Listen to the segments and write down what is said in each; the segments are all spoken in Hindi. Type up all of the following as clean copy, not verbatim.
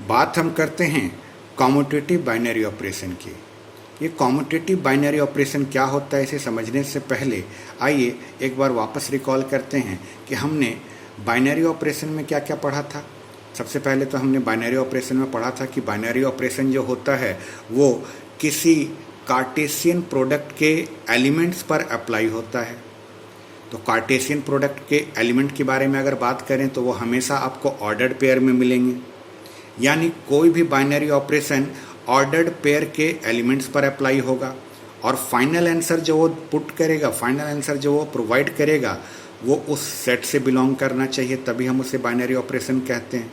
बात हम करते हैं कॉम्यूटेटिव बाइनरी ऑपरेशन की। ये कॉम्यूटेटिव बाइनरी ऑपरेशन क्या होता है, इसे समझने से पहले आइए एक बार वापस रिकॉल करते हैं कि हमने बाइनरी ऑपरेशन में क्या क्या पढ़ा था। सबसे पहले तो हमने बाइनरी ऑपरेशन में पढ़ा था कि बाइनरी ऑपरेशन जो होता है वो किसी कार्टेशियन प्रोडक्ट के एलिमेंट्स पर अप्लाई होता है। तो कार्टेशियन प्रोडक्ट के एलिमेंट के बारे में अगर बात करें तो वो हमेशा आपको ऑर्डर्ड पेयर में मिलेंगे, यानी कोई भी बाइनरी ऑपरेशन ऑर्डर्ड पेयर के एलिमेंट्स पर अप्लाई होगा और फाइनल आंसर जो वो पुट करेगा, फाइनल आंसर जो वो प्रोवाइड करेगा वो उस सेट से बिलोंग करना चाहिए, तभी हम उसे बाइनरी ऑपरेशन कहते हैं।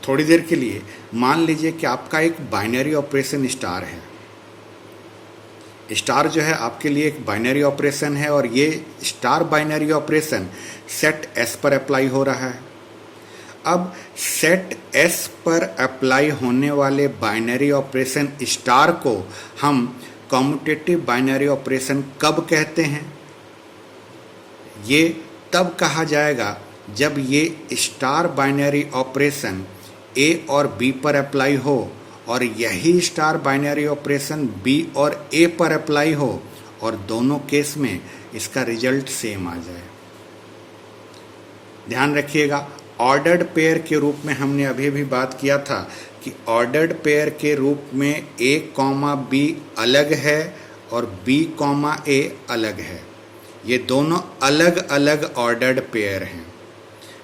थोड़ी देर के लिए मान लीजिए कि आपका एक बाइनरी ऑपरेशन स्टार है। स्टार जो है आपके लिए एक बाइनरी ऑपरेशन है और ये star binary operation set S पर अप्लाई हो रहा है। अब सेट एस पर अप्लाई होने वाले बाइनरी ऑपरेशन स्टार को हम कॉम्यूटेटिव बाइनरी ऑपरेशन कब कहते हैं? ये तब कहा जाएगा जब ये स्टार बाइनरी ऑपरेशन ए और बी पर अप्लाई हो और यही स्टार बाइनरी ऑपरेशन बी और ए पर अप्लाई हो और दोनों केस में इसका रिजल्ट सेम आ जाए। ध्यान रखिएगा, ऑर्डर्ड पेयर के रूप में हमने अभी भी बात किया था कि ऑर्डर्ड पेयर के रूप में ए कॉमा बी अलग है और बी कॉमा ए अलग है। ये दोनों अलग अलग ऑर्डर्ड पेयर हैं।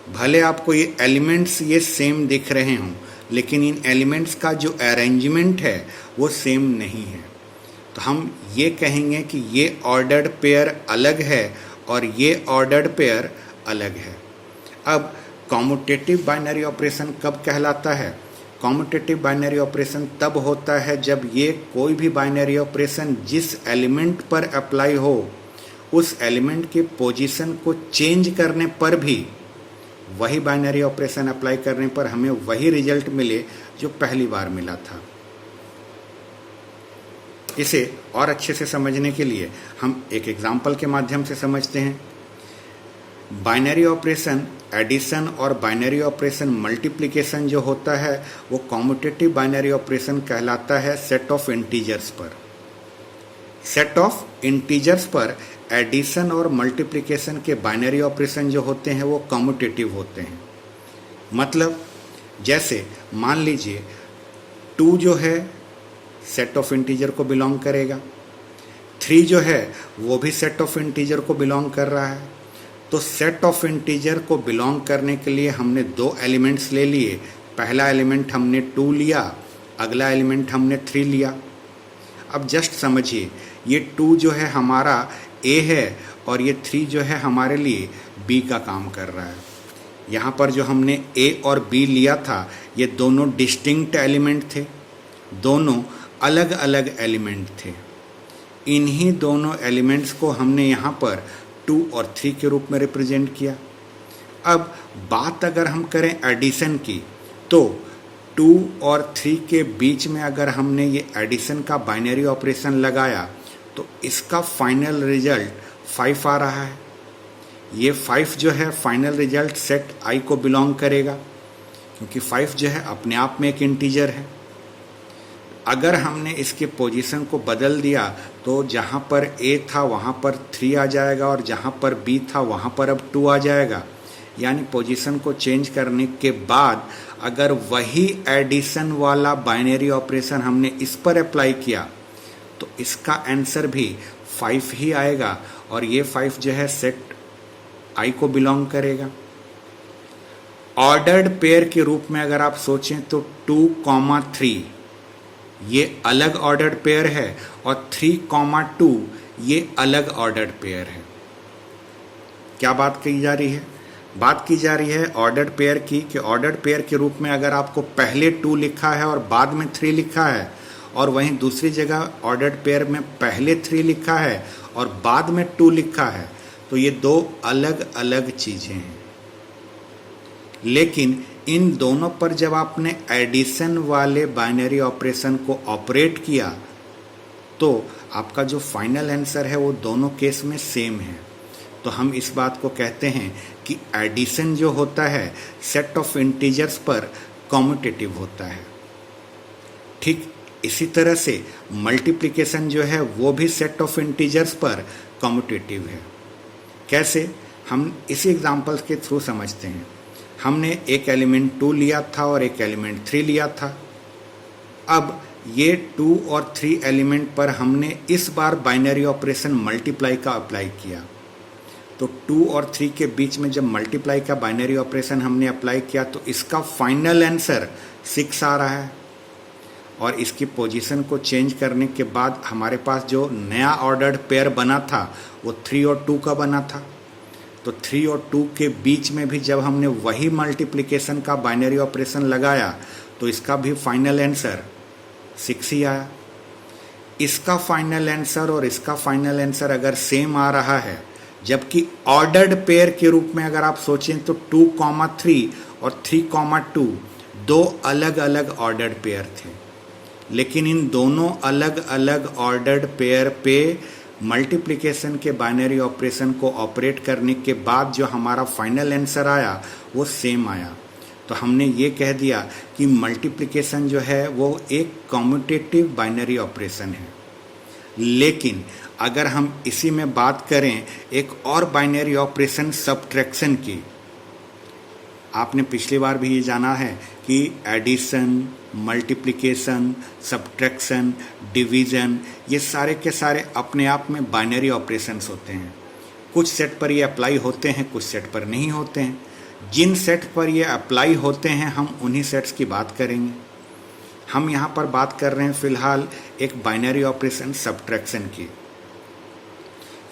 भले आपको ये एलिमेंट्स ये सेम दिख रहे हों, लेकिन इन एलिमेंट्स का जो अरेंजमेंट है वो सेम नहीं है। तो हम ये कहेंगे कि ये ऑर्डर्ड पेयर अलग है और ये ऑर्डर्ड पेयर अलग है। अब कॉम्यूटेटिव बाइनरी ऑपरेशन कब कहलाता है? कॉम्यूटेटिव बाइनरी ऑपरेशन तब होता है जब ये कोई भी बाइनरी ऑपरेशन जिस एलिमेंट पर अप्लाई हो उस एलिमेंट के पोजीशन को चेंज करने पर भी वही बाइनरी ऑपरेशन अप्लाई करने पर हमें वही रिजल्ट मिले जो पहली बार मिला था। इसे और अच्छे से समझने के लिए हम एक एग्जाम्पल के माध्यम से समझते हैं। बाइनरी ऑपरेशन एडिशन और बाइनरी ऑपरेशन मल्टीप्लिकेशन जो होता है वो कॉम्यूटेटिव बाइनरी ऑपरेशन कहलाता है सेट ऑफ इंटीजर्स पर। सेट ऑफ इंटीजर्स पर एडिशन और मल्टीप्लिकेशन के बाइनरी ऑपरेशन जो होते हैं वो कॉम्यूटेटिव होते हैं। मतलब जैसे मान लीजिए 2 जो है सेट ऑफ इंटीजर को बिलोंग करेगा, 3 जो है वो भी सेट ऑफ इंटीजर को बिलोंग कर रहा है। तो सेट ऑफ इंटीजर को बिलोंग करने के लिए हमने 2 एलिमेंट्स ले लिए। पहला एलिमेंट हमने 2 लिया, अगला एलिमेंट हमने 3 लिया। अब जस्ट समझिए, ये 2 जो है हमारा ए है और ये 3 जो है हमारे लिए बी का काम कर रहा है। यहाँ पर जो हमने ए और बी लिया था ये दोनों डिस्टिंक्ट एलिमेंट थे, दोनों अलग अलग एलिमेंट थे। इन्हीं दोनों एलिमेंट्स को हमने यहाँ पर 2 और 3 के रूप में रिप्रेजेंट किया। अब बात अगर हम करें एडिशन की तो 2 और 3 के बीच में अगर हमने ये एडिशन का बाइनरी ऑपरेशन लगाया तो इसका फाइनल रिजल्ट 5 आ रहा है। ये 5 जो है फाइनल रिजल्ट सेट आई को बिलोंग करेगा क्योंकि 5 जो है अपने आप में एक इंटीजर है। अगर हमने इसके पोजीशन को बदल दिया तो जहाँ पर ए था वहाँ पर 3 आ जाएगा और जहाँ पर बी था वहाँ पर अब 2 आ जाएगा। यानी पोजीशन को चेंज करने के बाद अगर वही एडिशन वाला बाइनरी ऑपरेशन हमने इस पर अप्लाई किया तो इसका आंसर भी 5 ही आएगा और ये 5 जो है सेट आई को बिलोंग करेगा। ऑर्डर्ड पेयर के रूप में अगर आप सोचें तो 2, 3 ये अलग ऑर्डर्ड पेयर है और 3, 2 ये अलग ऑर्डर्ड पेयर है। क्या बात की जा रही है? बात की जा रही है ऑर्डर्ड पेयर की कि ऑर्डर्ड पेयर के रूप में अगर आपको पहले 2 लिखा है और बाद में 3 लिखा है और वहीं दूसरी जगह ऑर्डर्ड पेयर में पहले 3 लिखा है और बाद में 2 लिखा है तो ये 2 अलग अलग चीज़ें हैं। लेकिन इन दोनों पर जब आपने एडिशन वाले बाइनरी ऑपरेशन को ऑपरेट किया तो आपका जो फाइनल आंसर है वो दोनों केस में सेम है। तो हम इस बात को कहते हैं कि एडिशन जो होता है सेट ऑफ इंटीजर्स पर कॉम्यूटेटिव होता है। ठीक इसी तरह से मल्टीप्लिकेशन जो है वो भी सेट ऑफ इंटीजर्स पर कॉम्यूटेटिव है। कैसे, हम इसी एग्जांपल्स के थ्रू समझते हैं। हमने एक एलिमेंट 2 लिया था और एक एलिमेंट 3 लिया था। अब ये 2 और 3 एलिमेंट पर हमने इस बार बाइनरी ऑपरेशन मल्टीप्लाई का अप्लाई किया। तो 2 और 3 के बीच में जब मल्टीप्लाई का बाइनरी ऑपरेशन हमने अप्लाई किया तो इसका फाइनल आंसर 6 आ रहा है, और इसकी पोजीशन को चेंज करने के बाद हमारे पास जो नया ऑर्डर्ड पेयर बना था वो 3 और 2 का बना था। तो 3 और 2 के बीच में भी जब हमने वही मल्टीप्लिकेशन का बाइनरी ऑपरेशन लगाया तो इसका भी फाइनल आंसर 6 ही आया। इसका फाइनल आंसर और इसका फाइनल आंसर अगर सेम आ रहा है, जबकि ऑर्डर्ड पेयर के रूप में अगर आप सोचें तो 2,3 और 3,2 दो अलग अलग ऑर्डर्ड पेयर थे, लेकिन इन दोनों अलग अलग ऑर्डर्ड पेयर पे मल्टीप्लिकेशन के बाइनरी ऑपरेशन को ऑपरेट करने के बाद जो हमारा फाइनल आंसर आया वो सेम आया। तो हमने ये कह दिया कि मल्टीप्लिकेशन जो है वो एक कॉम्यूटेटिव बाइनरी ऑपरेशन है। लेकिन अगर हम इसी में बात करें एक और बाइनरी ऑपरेशन सब्ट्रैक्शन की, आपने पिछली बार भी ये जाना है कि एडिशन, मल्टीप्लिकेशन, सब्ट्रैक्शन, डिवीज़न, ये सारे के सारे अपने आप में बाइनरी ऑपरेशंस होते हैं। कुछ सेट पर ये अप्लाई होते हैं, कुछ सेट पर नहीं होते हैं। जिन सेट पर ये अप्लाई होते हैं हम उन्हीं सेट्स की बात करेंगे। हम यहाँ पर बात कर रहे हैं फ़िलहाल एक बाइनरी ऑपरेशन सब्ट्रैक्शन की।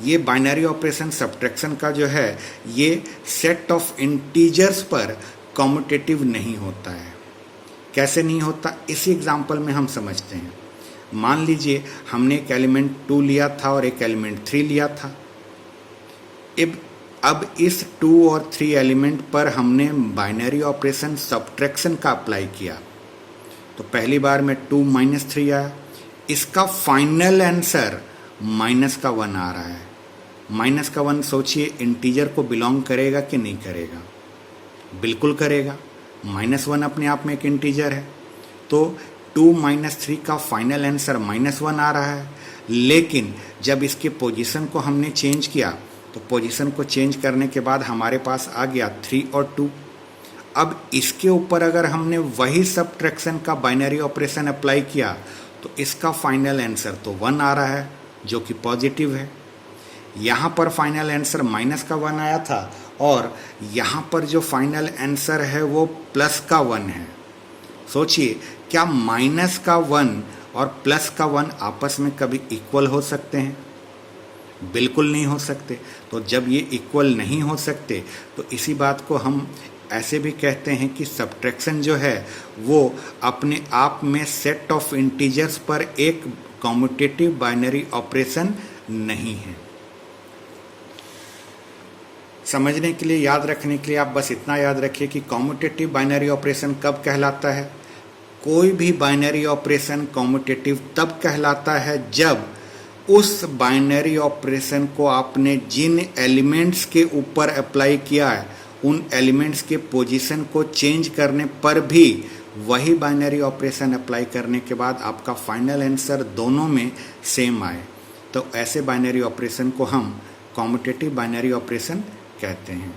ये बाइनरी ऑपरेशन सब्ट्रैक्शन का जो है ये सेट ऑफ इंटीजर्स पर कॉम्यूटेटिव नहीं होता है। कैसे नहीं होता, इसी एग्जांपल में हम समझते हैं। मान लीजिए हमने एक एलिमेंट 2 लिया था और एक एलिमेंट 3 लिया था। अब इस 2 और 3 एलिमेंट पर हमने बाइनरी ऑपरेशन सब्ट्रैक्शन का अप्लाई किया। तो पहली बार में 2 - 3 आया। इसका फाइनल आंसर -1 आ रहा है। -1 सोचिए इंटीजर को बिलोंग करेगा कि नहीं करेगा? बिल्कुल करेगा। -1 अपने आप में एक इंटीजर है। तो 2 - 3 का फाइनल आंसर -1 आ रहा है। लेकिन जब इसके पोजीशन को हमने चेंज किया तो पोजीशन को चेंज करने के बाद हमारे पास आ गया 3 और 2। अब इसके ऊपर अगर हमने वही सब्ट्रैक्शन का बाइनरी ऑपरेशन अप्लाई किया तो इसका फाइनल आंसर तो 1 आ रहा है, जो कि पॉजिटिव है। यहाँ पर फाइनल आंसर -1 आया था और यहाँ पर जो फाइनल आंसर है वो +1 है। सोचिए, क्या -1 और +1 आपस में कभी इक्वल हो सकते हैं? बिल्कुल नहीं हो सकते। तो जब ये इक्वल नहीं हो सकते तो इसी बात को हम ऐसे भी कहते हैं कि सब्ट्रैक्शन जो है वो अपने आप में सेट ऑफ इंटीजर्स पर एक कॉम्यूटेटिव बाइनरी ऑपरेशन नहीं है। समझने के लिए, याद रखने के लिए आप बस इतना याद रखिए कि कॉम्यूटेटिव बाइनरी ऑपरेशन कब कहलाता है। कोई भी बाइनरी ऑपरेशन कॉम्यूटेटिव तब कहलाता है जब उस बाइनरी ऑपरेशन को आपने जिन एलिमेंट्स के ऊपर अप्लाई किया है उन एलिमेंट्स के पोजीशन को चेंज करने पर भी वही बाइनरी ऑपरेशन अप्लाई करने के बाद आपका फाइनल आंसर दोनों में सेम आए। तो ऐसे बाइनरी ऑपरेशन को हम कॉम्यूटेटिव बाइनरी ऑपरेशन कहते हैं।